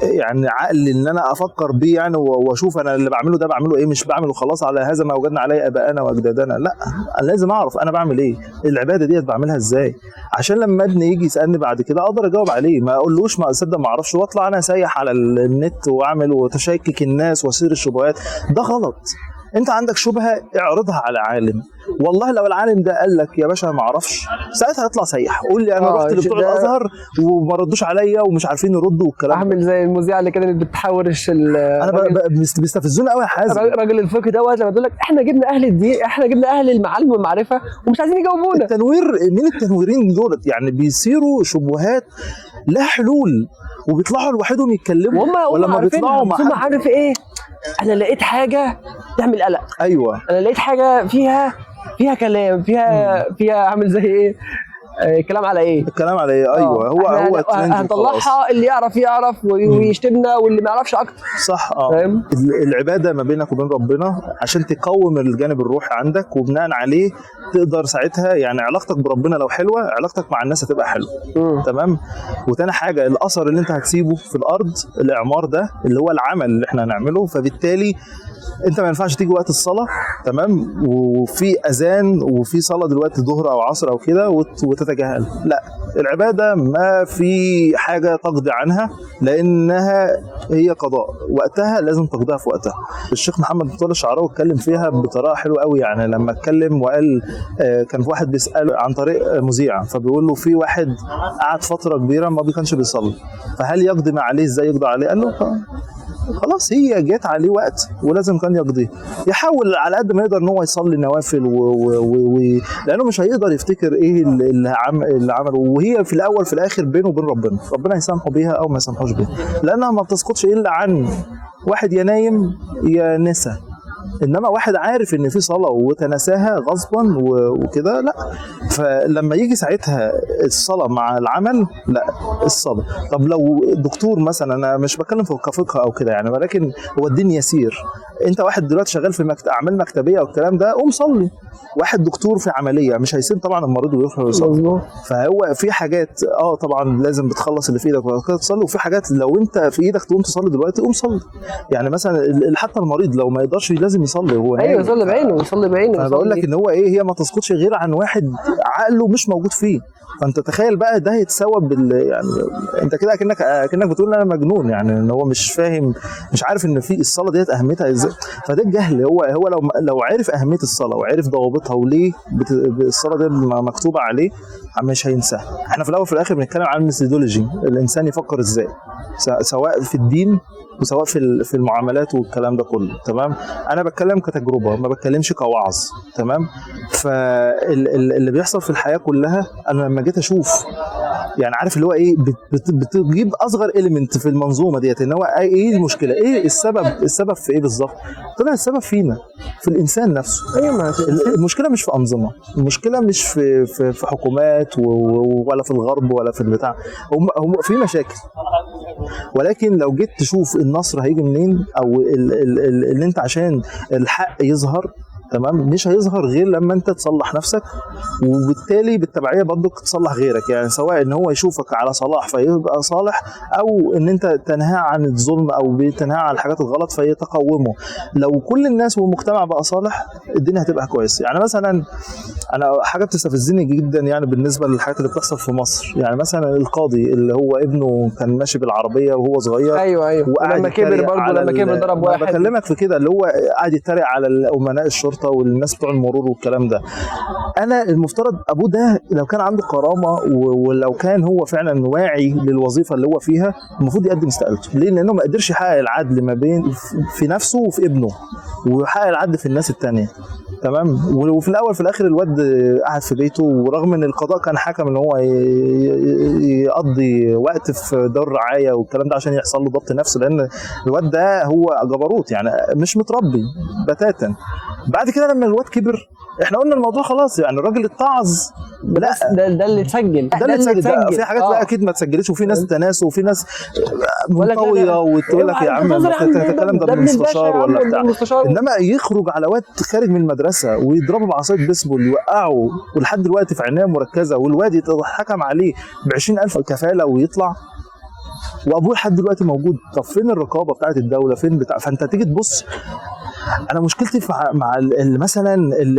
يعني عقل ان انا افكر بيه يعني واشوف انا اللي بعمله ده بعمله ايه، مش بعمله خلاص على هذا ما وجدنا عليه ابائنا واجدادنا. لا انا لازم اعرف انا بعمل ايه، العبادة ديت بعملها ازاي، عشان لما ابني يجي يسالني بعد كده اقدر اجاوب عليه. ما اقولوش ما اصدق ما اعرفش واطلع انا سايح على النت واعمل وتشكك الناس واصير الشبهات. ده غلط. انت عندك شبهه اعرضها على عالم. والله لو العالم ده قال لك يا باشا ما اعرفش، ساعتها هتطلع سيح قول لي انا رحت لبتوع الازهر وما ردوش عليا ومش عارفين يردوا والكلام. اعمل زي المذيعه اللي كانت بتحاورش انا بيستفزوني قوي يا حازم. راجل الفقه دوت لما بيقول لك احنا جبنا اهل الدين، احنا جبنا اهل المعلم والمعرفه ومش عايزين يجاوبونا. التنوير مين التنويرين دولت؟ يعني بيصيروا شبهات لا حلول وبيطلعوا لوحدهم يتكلموا، ولما بيطلعوا مع حد عارف ايه، انا لقيت حاجه تعمل قلق. ايوه انا لقيت حاجه فيها كلام، فيها عامل زي ايه، الكلام على ايه؟ الكلام على ايه؟ ايوه هو هنطلعها اللي يعرف ويشتمنا واللي ما يعرفش اكتر. صح. العباده ما بينك وبين ربنا عشان تقوم الجانب الروحي عندك، وبناء عليه تقدر ساعتها يعني علاقتك بربنا لو حلوه علاقتك مع الناس هتبقى حلوه. تمام. وتاني حاجه الاثر اللي انت هتسيبه في الارض، الاعمار ده اللي هو العمل اللي احنا هنعمله، فبالتالي انت ما ينفعش تيجي وقت الصلاه تمام وفي اذان وفي صلاه دلوقتي ظهر او عصر او كده وتتجاهل. لا، العباده ما في حاجه تقضي عنها لانها هي قضاء، وقتها لازم تقضيها في وقتها. الشيخ محمد مطول الشعراوي اتكلم فيها بطريقه حلوه قوي، يعني لما اتكلم وقال كان في واحد بيساله عن طريق مذيع، فبيقول له في واحد قعد فتره كبيره ما كانش بيصلي، فهل يقضي ما عليه؟ ازاي يقضي عليه؟ قال له خلاص هي جت عليه وقت ولازم كان يقضيه. يحاول على قد ما يقدر ان هو يصلي نوافل لانه مش هيقدر يفتكر ايه اللي عمله، وهي في الاول في الاخر بينه وبين ربنا يسامحه بيها او ما يسامحوش بيها، لانها ما بتسقطش الا عن واحد يا نايم يا نسى. انما واحد عارف ان في صلاه وتناساها غصبا وكده لا. فلما يجي ساعتها الصلاه مع العمل، لا الصلاه. طب لو دكتور مثلا، انا مش بتكلم في كفقه او كده يعني، ولكن هو الدين يسير. انت واحد دلوقتي شغال في اعمال مكتبيه والكلام ده، قوم صلي. واحد دكتور في عمليه مش هيسيب طبعا المريض ويروح يصلي. فهو في حاجات طبعا لازم بتخلص اللي في ايدك وبعد كده تصلي، وفي حاجات لو انت في ايدك تقوم تصلي دلوقتي قوم صلي. يعني مثلا حتى المريض لو ما يقدرش لازم يصلي، هو ايوه يصلي بعينه. انا بقول لك ان هو هي ما تسقطش غير عن واحد عقله مش موجود فيه. فانت تخيل بقى ده هيتسوى يعني انت كده كأنك بتقول انا مجنون، يعني ان هو مش فاهم، مش عارف ان في الصلاه ديت اهميتها ازاي. فده الجهل. هو لو عرف اهميه الصلاه وعرف ضوابطها وليه الصلاه دي مكتوبه عليه مش هينساها. احنا في الاول في الاخر بنتكلم عن الميثودولوجي، الانسان يفكر ازاي سواء في الدين وسواء في المعاملات والكلام ده كله. تمام. انا بتكلم كتجربه، ما بتكلمش كوعظ. تمام. فاللي بيحصل في الحياه كلها، انا لما جيت اشوف يعني عارف اللي هو ايه، بتجيب اصغر اليمنت في المنظومه ديت، ان هو ايه المشكله، ايه السبب في ايه بالظبط. طلع السبب فينا، في الانسان نفسه. المشكله مش في انظمه، المشكله مش في حكومات ولا في الغرب ولا في البتاع. هم في مشاكل، ولكن لو جيت تشوف النصر هيجي منين، او اللي انت عشان الحق يظهر تمام مش هيظهر غير لما انت تصلح نفسك، وبالتالي بالتبعيه برضك تصلح غيرك. يعني سواء ان هو يشوفك على صلاح فيبقى صالح، او ان انت تنهى عن الظلم او تنهى عن الحاجات الغلط فيتقومه. لو كل الناس والمجتمع بقى صالح الدنيا هتبقى كويسه. يعني مثلا انا حاجه بتستفزني جدا يعني بالنسبه للحاجات اللي بتحصل في مصر، يعني مثلا القاضي اللي هو ابنه كان ماشي بالعربيه وهو صغير. ايوه لما كبر برضه، لما كبر ضرب واحد. بكلمك في كده، اللي هو قاعد يتريق على امناء الشرطه والناس بتوع المرور والكلام ده. انا المفترض ابوه ده لو كان عنده كرامه ولو كان هو فعلا واعي للوظيفه اللي هو فيها، المفروض يقدم استقالته. ليه؟ لانه ما قدرش يحقق العدل ما بين في نفسه وفي ابنه، ويحقق العدل في الناس الثانيه. تمام. وفي الاول في الاخر الواد قاعد في بيته، ورغم ان القضاء كان حكم ان هو يقضي وقت في دار رعايه والكلام ده عشان يحصل له ضبط نفس، لان الواد ده هو جبروت يعني مش متربي بتاتا. بعد كده لما الواد كبر احنا قلنا الموضوع خلاص، يعني الراجل اتعظ. لا ده اللي اتسجل، ده اللي اتسجل. في حاجات بقى اكيد ما اتسجلتش، وفي ناس تناسوا وفي ناس منطويه وتقول لك يا عم الكلام ده بالمستشار ولا بتاع. انما يخرج على واد خارج من المدرسه ويضربه بعصايه بيسبول يوقعه، ولحد دلوقتي في عنايه مركزه، والواد يتحكم عليه ب20,000 كفاله ويطلع، وابوه لحد دلوقتي موجود. طب فين الرقابه بتاعت الدوله؟ فين فانت تيجي تبص. انا مشكلتي مع مثلا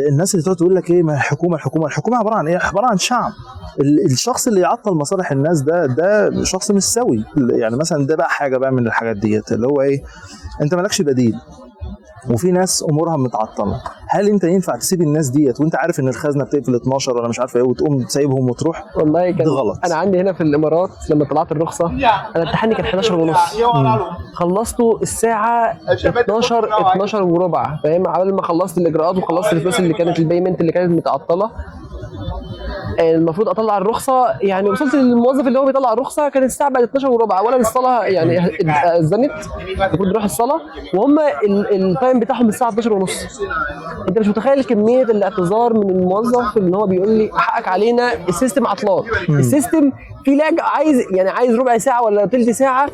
الناس اللي تقول لك ايه، ما الحكومه عباره عن ايه؟ عباره عن شعب. الشخص اللي يعطل مصالح الناس ده شخص مش سوي. يعني مثلا ده بقى حاجه بقى من الحاجات ديت، اللي هو ايه، انت مالكش بديل وفي ناس امورها متعطله. هل انت ينفع تسيب الناس ديت وانت عارف ان الخزنه بتقفل 12 ولا مش عارف ايه، وتقوم سايبهم وتروح؟ والله كان غلط. انا عندي هنا في الامارات لما طلعت الرخصه، انا امتحاني كان 11:30، خلصته الساعه 12 وربع، فاهم؟ على ما خلصت الاجراءات وخلصت الفلوس اللي كانت البيمنت اللي كانت متعطله، المفروض اطلع الرخصه، يعني وصلت للموظف اللي هو بيطلع الرخصه كانت الساعه بقت 12 وربع، اولا الصلاه يعني اذنت المفروض نروح الصلاه، وهم التايم بتاعهم الساعه 12 ونص. انت مش متخيل كميه الاعتذار من الموظف ان هو بيقول لي حقك علينا، السيستم عطلان، السيستم في لاج، عايز ربع ساعه ولا تلت ساعه.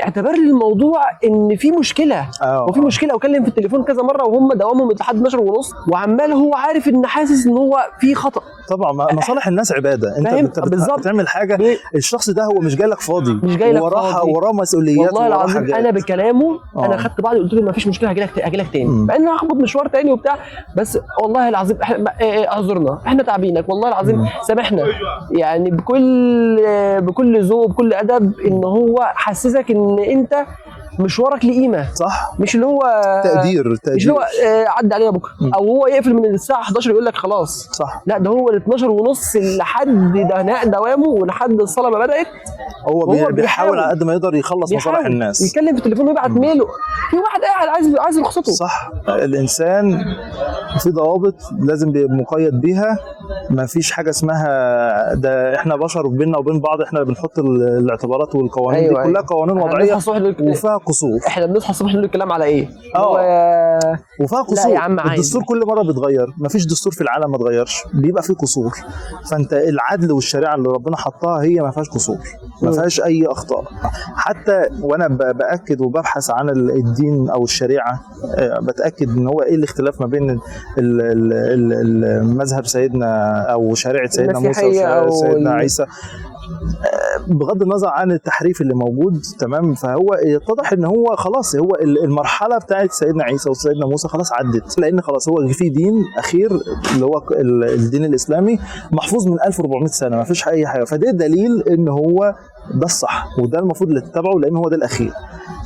اعتبر لي الموضوع ان في مشكله وفي مشكله، وكلم في التليفون كذا مره وهم دوامهم لحد 12 ونص، وعمال هو عارف ان حاسس ان هو في خطا. طبعا مصالح الناس عباده، انت بتعمل حاجه، الشخص ده هو مش جاي لك فاضي، مش جاي لك وراه مسؤوليات. والله العظيم انا بكلامه انا خدت بعضي قلت له ما فيش مشكله هاجي لك تاني، مع ان انا هخبط مشوار تاني وبتاع، بس والله العظيم اعذرنا احنا تعبينك، والله العظيم سامحنا، يعني بكل ذوق بكل ادب، ان هو حسسك ان انت مشوارك ليه قيمه، صح، مش اللي هو تقدير مش اللي هو عدى علينا بكره، او هو يقفل من الساعه 11 يقول لك خلاص، صح. لا ده هو ال 12 ونص لحد دوامه ولحد الصلاه ما بدات هو بيحاول على قد ما يقدر يخلص مصالح الناس، يتكلم في التليفون ويبعت ميله، في واحد قاعد عايز رخصته. صح. الانسان في ضوابط لازم يبقى مقيد بيها، ما فيش حاجه اسمها ده احنا بشر بيننا وبين بعض احنا بنحط الاعتبارات والقوانين دي كلها قوانين وضعيه وفيها قصور. احنا بنصحى الصبح نقول الكلام على ايه؟ وفيها قصور. الدستور كل مره بيتغير، ما فيش دستور في العالم ما اتغيرش، بيبقى فيه قصور. فانت العدل والشريعه اللي ربنا حطها هي ما فيهاش قصور، ما فيهاش اي اخطاء. حتى وانا باكد وببحث عن الدين او الشريعه بتاكد ان هو ايه الاختلاف ما بين المذهب سيدنا او شريعه سيدنا موسى وسيدنا عيسى، بغض النظر عن التحريف اللي موجود. تمام. فهو يتضح ان هو خلاص هو المرحله بتاعت سيدنا عيسى وسيدنا موسى خلاص عدت، لان خلاص هو في دين اخير اللي هو الدين الاسلامي محفوظ من 1400 سنه، ما فيش اي حاجه. فده دليل ان هو ده الصح وده المفروض اللي تتبعه لان هو ده الاخير.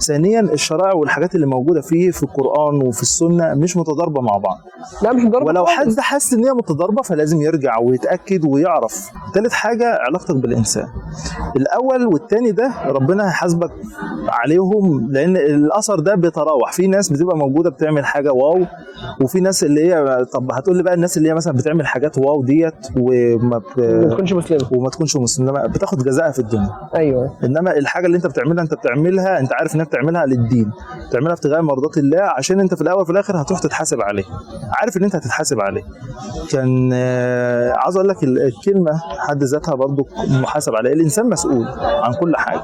ثانيا الشرائع والحاجات اللي موجوده فيه في القران وفي السنه مش متضاربه مع بعض، لا مش متضاربه، ولو حد حس ان هي متضاربه فلازم يرجع ويتاكد ويعرف. ثالث حاجه علاقتك بالانسان، الاول والثاني ده ربنا هيحاسبك عليهم، لان الاثر ده بيتراوح. في ناس بتبقى موجوده بتعمل حاجه واو، وفي ناس اللي هي طب هتقول لي بقى الناس اللي هي مثلا بتعمل حاجات واو ديت وما تكونش مسلمه مسلمه بتاخد جزاءها في الدنيا. ايوه. انما الحاجه اللي انت بتعملها انت عارف انك بتعملها للدين، بتعملها ابتغاء مرضات الله، عشان انت في الاول وفي الاخر هتروح تتحاسب عليه، عارف ان انت هتتحاسب عليه. كان عاوز اقول لك الكلمه حد ذاتها برضو محاسب عليها، الانسان مسؤول عن كل حاجه.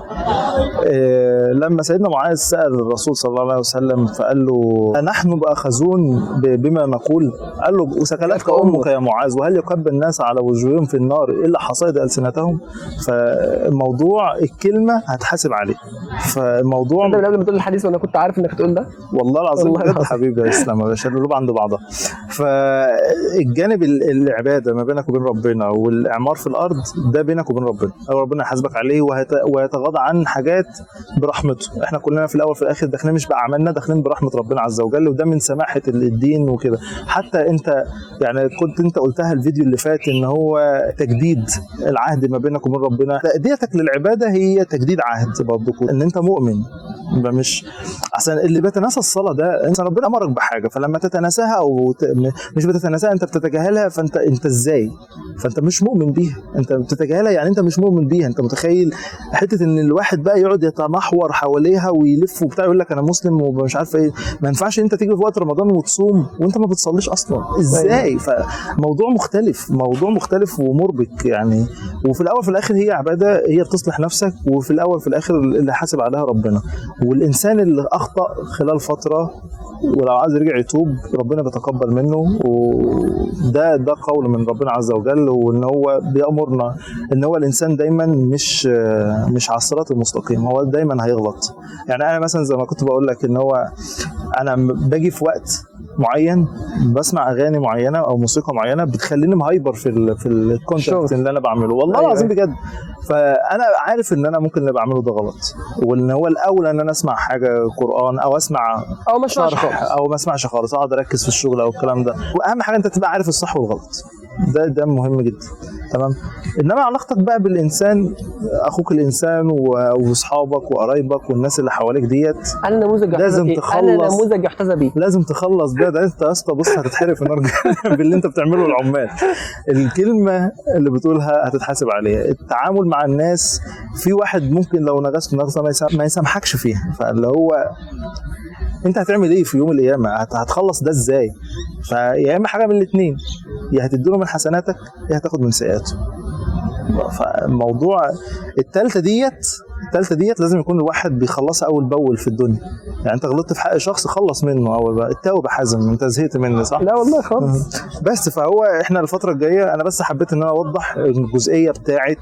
لما سيدنا معاذ سال الرسول صلى الله عليه وسلم فقال له نحن مؤاخذون بما نقول، قال له وسكلتك امك يا معاذ وهل يكب الناس على وجوههم في النار الا حصائد السنتهم. فالموضوع الكلمه هتحاسب عليه. فالموضوع انت من قبل ما تقول الحديث وانا كنت عارف انك هتقول ده، والله العظيم بجد حبيبي يا اسلام يا باشا، القلوب عند بعضها. فالجانب العباده ما بينك وبين ربنا والاعمار في الارض ده بينك وبين ربنا، او ربنا يحاسبك عليه ويتغاضى عن حاجات برحمته. احنا كلنا في الاول في الاخر داخلين مش باعمالنا، داخلين برحمه ربنا عز وجل، وده من سماحه الدين وكده. حتى انت يعني كنت انت قلتها الفيديو اللي فات ان هو تجديد العهد ما بينك وبين ربنا، تأديتك للعباده هي تجديد عهد برضه، ان انت مؤمن. مش عشان اللي بيتناسى الصلاه ده انت ربنا امرك بحاجه، فلما تتناساها او مش بتتناساها انت بتتجاهلها، فانت ازاي؟ فانت مش مؤمن بيها، انت بتتجاهلها يعني انت مش مؤمن بيها. انت متخيل حته ان الواحد بقى يقعد يتمحور حواليها ويلف وبتاع يقول لك انا مسلم ومش عارف ايه؟ ما ينفعش انت تيجي في وقت رمضان وتصوم وانت ما بتصليش اصلا، ازاي؟ فموضوع مختلف ومربك يعني. وفي الاول في الاخر هي عباده، هي بتصلح نفسك، وفي الاول في الاخر اللي حاسب عليها ربنا. والانسان اللي اخطا خلال فتره ولو عايز يرجع يتوب ربنا بيتقبل منه، وده قول من ربنا عز وجل، وان هو بيأمرنا ان هو الانسان دايما مش على الصراط المستقيم، هو دايما هيغلط. يعني انا مثلا زي ما كنت بقول لك ان هو انا باجي في وقت معين بسمع اغاني معينه او موسيقى معينه بتخليني مهايبر في الكونتنت اللي انا بعمله، والله العظيم بجد. فانا عارف ان انا ممكن اللي بعمله ده غلط، وان هو الاولى ان انا اسمع حاجه قران او اسمع او ما اسمعش خالص، او ما اسمعش خالص، اقعد اركز في الشغل او الكلام ده. واهم حاجه انت تبقى عارف الصح والغلط، ده مهم جدا. تمام. انما علاقتك بقى بالانسان، اخوك الانسان واصحابك وقرايبك والناس اللي حواليك ديت، انا نموذج لازم تخلص، انا نموذج يحتذى بيه، لازم تخلص بيها. ده انت يا اسطى بص هتتحرق في نار باللي انت بتعمله للعمال. الكلمه اللي بتقولها هتتحاسب عليها. التعامل مع الناس، في واحد ممكن لو نغصت نغصه ما يسامحكش فيها، فاللي هو انت هتعمل ايه في يوم القيامه؟ هتخلص ده ازاي؟ فيا اما حاجه من الاثنين، يا هتديله من حسناتك يا هتاخد من سيئاته. فالموضوع الثالثه ديت لازم يكون الواحد بيخلصها اول باول في الدنيا. يعني انت غلطت في حق شخص، خلص منه اول بقى. التوبه حازم، انت زهقت مني صح؟ لا والله خالص. بس فهو احنا الفتره الجايه انا بس حبيت ان انا اوضح الجزئيه بتاعه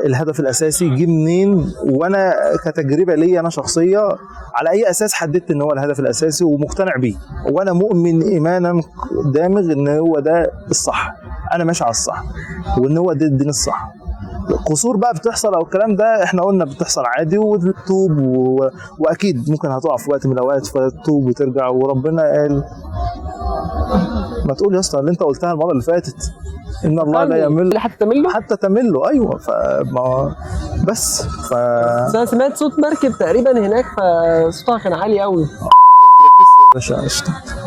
الهدف الاساسي جه منين، وانا كتجربه لي انا شخصيه على اي اساس حددت ان هو الهدف الاساسي ومقتنع بيه، وانا مؤمن ايمانا دامغ ان هو ده الصح، انا ماشي على الصح وان هو ده الدين الصح. قصور بقى بتحصل او الكلام ده احنا قلنا بتحصل عادي، وتتوب واكيد ممكن هتقع في وقت من الاوقات فتتوب وترجع. وربنا قال، ما تقول يا اسطى اللي انت قلتها المره اللي فاتت، ان الله لا يمل حتى تمل له. ايوه فما بس انا سمعت صوت مركب تقريبا هناك، فصوتها كان عالي قوي.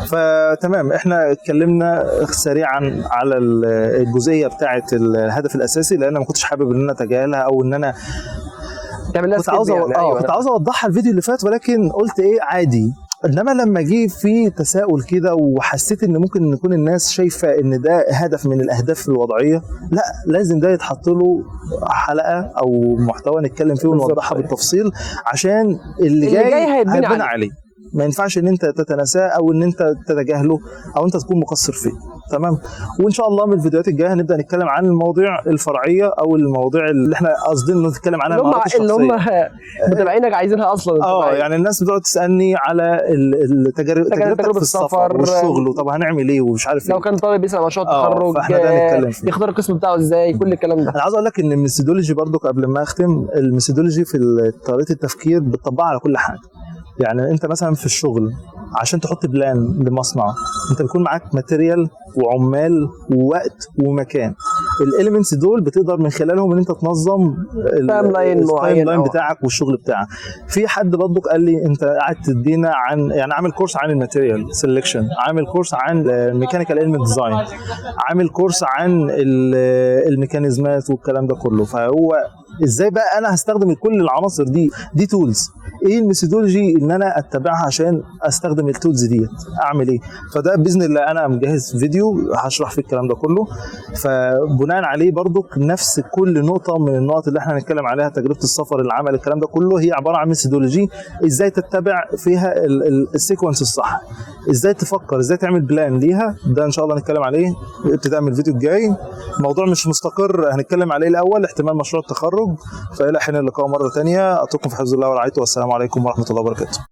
فتمام، احنا اتكلمنا سريعا على الجزئيه بتاعه الهدف الاساسي، لان ما كنتش حابب ان انا اتجاهلها او ان انا كنت عاوز يعني. كنت عاوز اوضحها الفيديو اللي فات، ولكن قلت ايه عادي. انما لما جه في تساؤل كده وحسيت ان ممكن يكون الناس شايفه ان ده هدف من الاهداف الوضعيه، لا لازم ده يتحط له حلقه او محتوى نتكلم فيه ونوضحها بالتفصيل، عشان اللي جاي هيبني عليه. ما ينفعش ان انت تتناساه او ان انت تتجاهله او انت تكون مقصر فيه. تمام. وان شاء الله من الفيديوهات الجايه هنبدا نتكلم عن المواضيع الفرعيه او المواضيع اللي احنا قاصدين نتكلم عنها، المهارات الشخصيه اللي هم متابعينك عايزينها اصلا. يعني الناس بتقعد تسالني على تجربتك في السفر والشغل، طب هنعمل ايه ومش عارف ايه. لو كان طالب يسال مشروع التخرج فاحنا ده نتكلم فيه، يختار القسم بتاعه ازاي، كل الكلام ده. انا عاوز اقول لك ان الميثودولوجي برضو قبل ما اختم، الميثودولوجي في طريقه التفكير بتطبقها على كل حاجه. يعني انت مثلا في الشغل عشان تحط بلان لمصنع، انت بيكون معاك ماتيريال وعمال ووقت ومكان. الاليمنتس دول بتقدر من خلالهم ان انت تنظم التايم لاين بتاعك والشغل بتاعك. في حد برضك قال لي انت قاعد تدينا عن، يعني عامل كورس عن الماتيريال سيلكشن، عامل كورس عن الميكانيكال ايلمنت ديزاين، عامل كورس عن الميكانيزمات والكلام ده كله. فهو ازاي بقى انا هستخدم كل العناصر دي تولز، ايه الميثودولوجي ان انا اتبعها عشان استخدم التولز ديت، اعمل ايه؟ فده باذن الله انا مجهز فيديو هشرح فيه الكلام ده كله. فبناء عليه برضو نفس كل نقطه من النقط اللي احنا هنتكلم عليها، تجربه السفر، العمل، الكلام ده كله، هي عباره عن ميثودولوجي ازاي تتبع فيها السيكونس الصح، ازاي تفكر، ازاي تعمل بلان ليها. ده ان شاء الله نتكلم عليه ابتداء من الفيديو الجاي. الموضوع مش مستقر هنتكلم عليه الاول، احتمال مشروع التخرج. فالى حين اللقاء مره ثانيه، اترككم في حفظ الله ورعايته، والسلام عليكم ورحمه الله وبركاته.